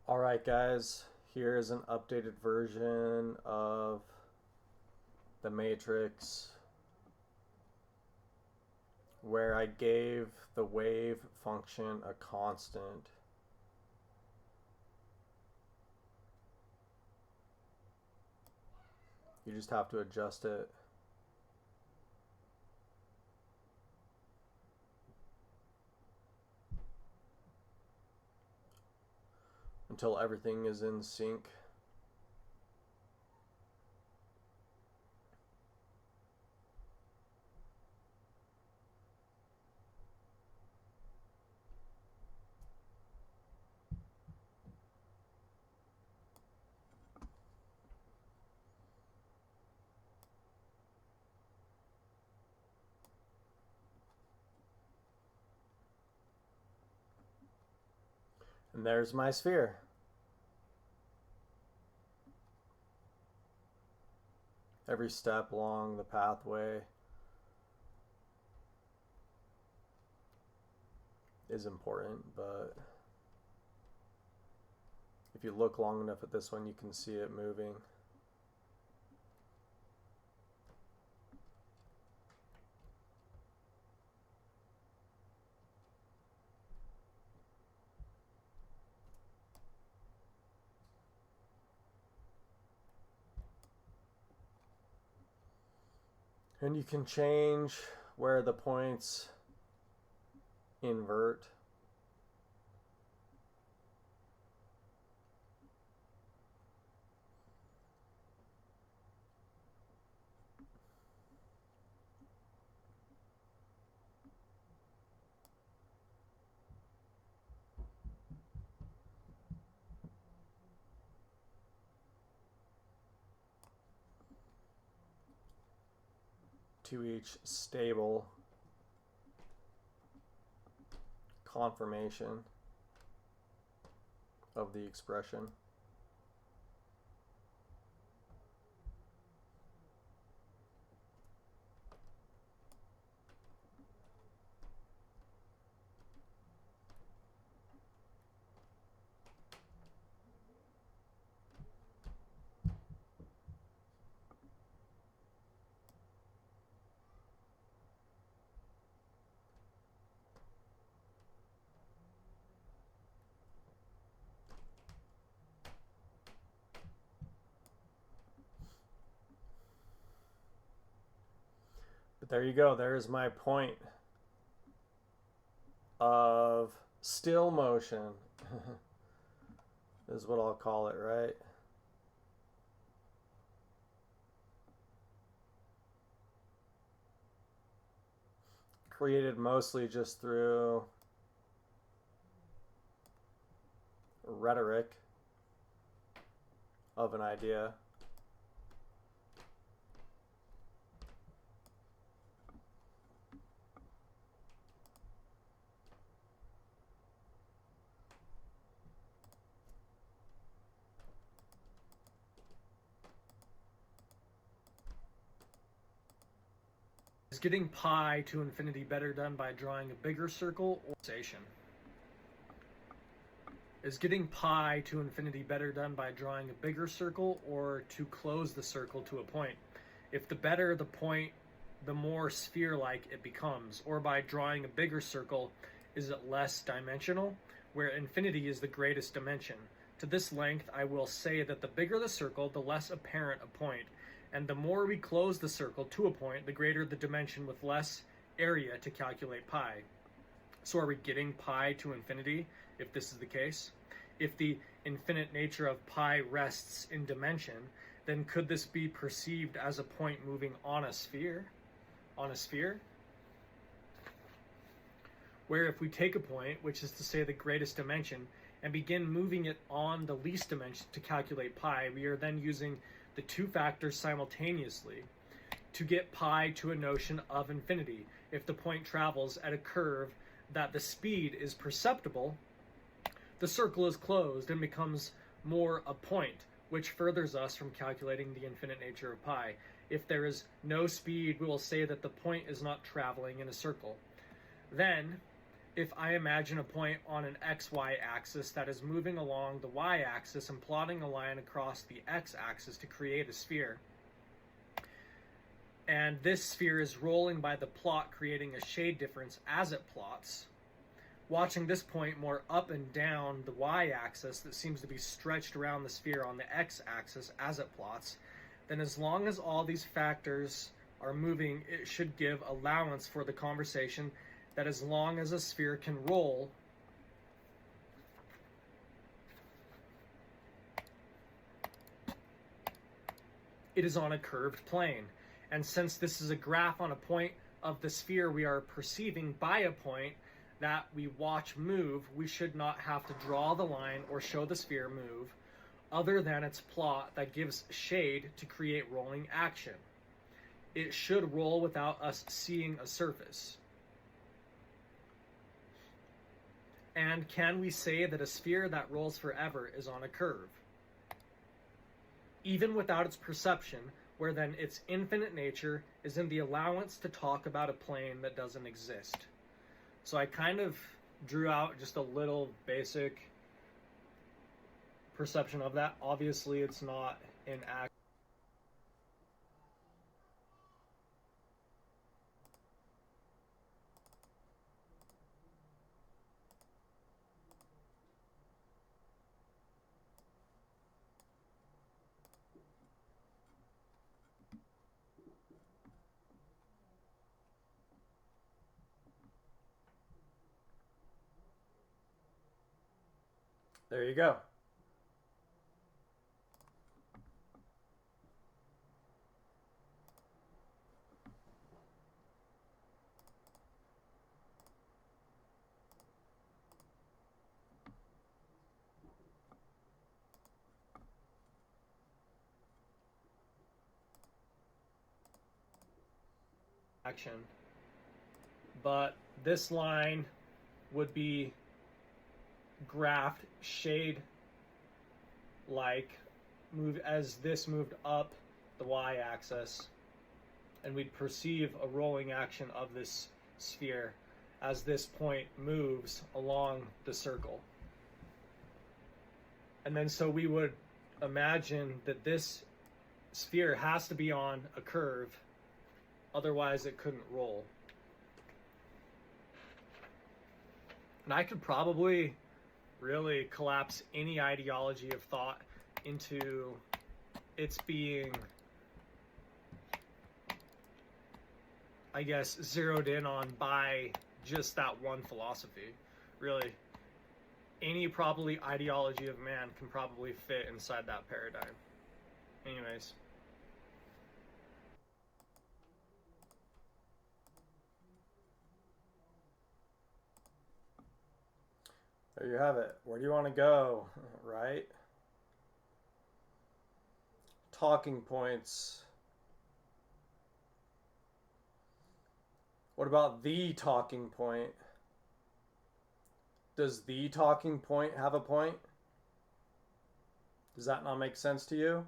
Alright guys, here is an updated version of the matrix where I gave the wave function a constant. You just have to adjust it. Until everything is in sync. And there's my sphere. Every step along the pathway is important, but if you look long enough at this one, you can see it moving. And you can change where the points invert. To each stable conformation of the expression. But there you go. There's my point of still motion. Is what I'll call it, right? Created mostly just through rhetoric of an idea. Is getting pi to infinity better done by drawing a bigger circle or station? Is getting pi to infinity better done by drawing a bigger circle or to close the circle to a point? If the better the point, the more sphere-like it becomes. Or by drawing a bigger circle, is it less dimensional, where infinity is the greatest dimension? To this length, I will say that the bigger the circle, the less apparent a point. And the more we close the circle to a point, the greater the dimension with less area to calculate pi. So are we getting pi to infinity if this is the case? If the infinite nature of pi rests in dimension, then could this be perceived as a point moving on a sphere? Where if we take a point, which is to say the greatest dimension, and begin moving it on the least dimension to calculate pi, we are then using the two factors simultaneously to get pi to a notion of infinity. If the point travels at a curve that the speed is perceptible, the circle is closed and becomes more a point, which furthers us from calculating the infinite nature of pi. If there is no speed, we will say that the point is not traveling in a circle. Then, if I imagine a point on an XY axis that is moving along the Y axis and plotting a line across the X axis to create a sphere. And this sphere is rolling by the plot, creating a shade difference as it plots. Watching this point more up and down the Y-axis that seems to be stretched around the sphere on the X-axis as it plots, then as long as all these factors are moving, it should give allowance for the conversation that as long as a sphere can roll, it is on a curved plane. And since this is a graph on a point of the sphere we are perceiving by a point that we watch move, we should not have to draw the line or show the sphere move other than its plot that gives shade to create rolling action. It should roll without us seeing a surface. And can we say that a sphere that rolls forever is on a curve? Even without its perception, where then its infinite nature is in the allowance to talk about a plane that doesn't exist. So I kind of drew out just a little basic perception of that. Obviously, it's not in act. There you go. Action. But this line would be graphed shade like move as this moved up the y-axis, and we'd perceive a rolling action of this sphere as this point moves along the circle. And then so we would imagine that this sphere has to be on a curve, otherwise it couldn't roll. And I could probably really collapse any ideology of thought into its being, I guess, zeroed in on by just that one philosophy. Really, any probably ideology of man can probably fit inside that paradigm. Anyways. There you have it. Where do you want to go, right? Talking points. What about the talking point? Does the talking point have a point? Does that not make sense to you?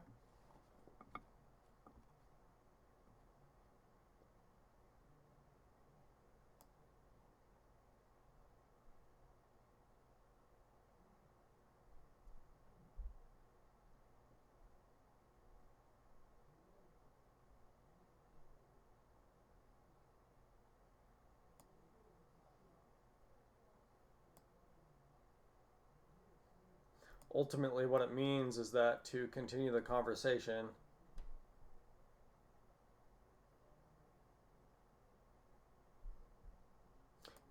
Ultimately, what it means is that to continue the conversation,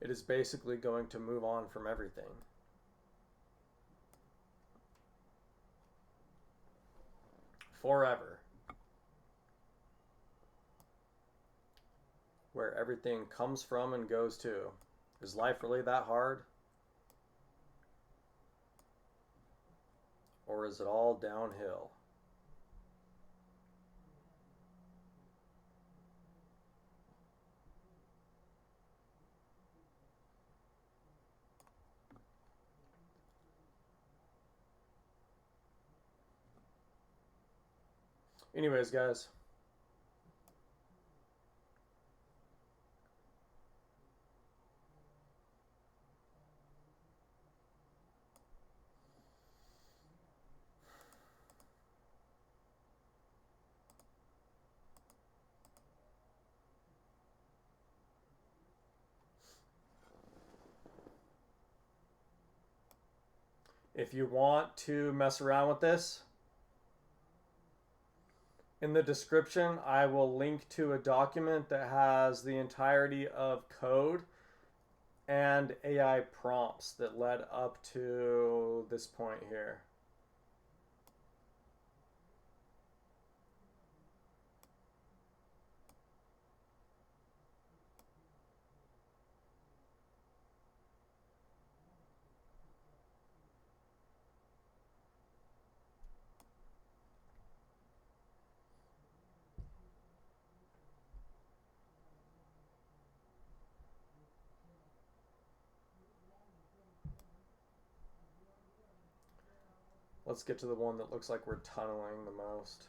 it is basically going to move on from everything. Forever. Where everything comes from and goes to. Is life really that hard? Or is it all downhill? Anyways, guys. If you want to mess around with this, in the description, I will link to a document that has the entirety of code and AI prompts that led up to this point here. Let's get to the one that looks like we're tunneling the most.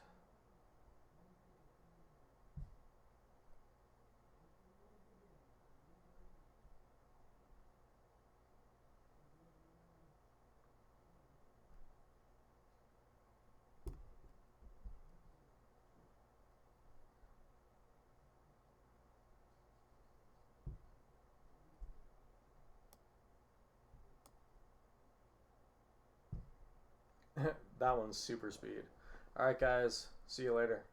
That one's super speed. All right, guys. See you later.